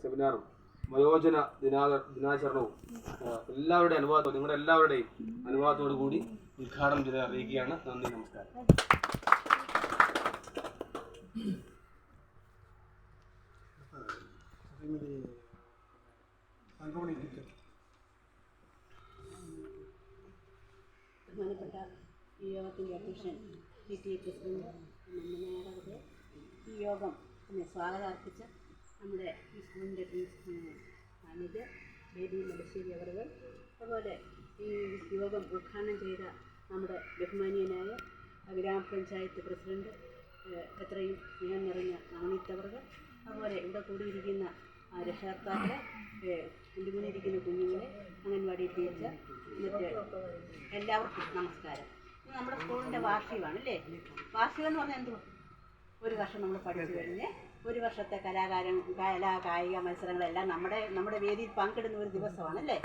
സെമിനാറും വയോജന ദിനാചരണവും എല്ലാവരുടെയും അനുവാദത്തോടെ നിങ്ങളുടെ എല്ലാവരുടെയും അനുവാദത്തോടു കൂടി ഉദ്ഘാടനം ചെയ്ത് അറിയിക്കുകയാണ്. നന്ദി, നമസ്കാരം. ബഹുമാനപ്പെട്ട ഈ യോഗത്തിൻ്റെ അധ്യക്ഷൻ PTA പ്രസിഡന്റ് നേതാവ്, ഈ യോഗം സ്വാഗതം അർപ്പിച്ച നമ്മുടെ ഈ സ്കൂളിൻ്റെ മാനേജർ ബേബി മലശ്ശേരി അവറുകൾ, അതുപോലെ ഈ യോഗം ഉദ്ഘാടനം ചെയ്ത നമ്മുടെ ബഹുമാനീയനായ ഗ്രാമപഞ്ചായത്ത് പ്രസിഡന്റ് എത്രയും സ്നേഹം നിറഞ്ഞ നവനീത് അവറുകൾ, അതുപോലെ ഇവിടെ കൂടിയിരിക്കുന്ന രക്ഷകർത്താക്കളെ, എൻ്റെ മുന്നിരിക്കുന്ന കുഞ്ഞുങ്ങളെ, അംഗൻവാടി ടീച്ചർ, എന്നിട്ട് എല്ലാവർക്കും നമസ്കാരം. ഇത് നമ്മുടെ സ്കൂളിൻ്റെ വാർഷികമാണ് അല്ലേ? വാർഷികം എന്ന് പറഞ്ഞാൽ എന്തുവാ? ഒരു വർഷം നമ്മൾ പഠിച്ചു കഴിഞ്ഞ് ഒരു വർഷത്തെ കായിക മത്സരങ്ങളെല്ലാം നമ്മുടെ വേദിയിൽ പങ്കിടുന്ന ഒരു ദിവസമാണ് അല്ലേ?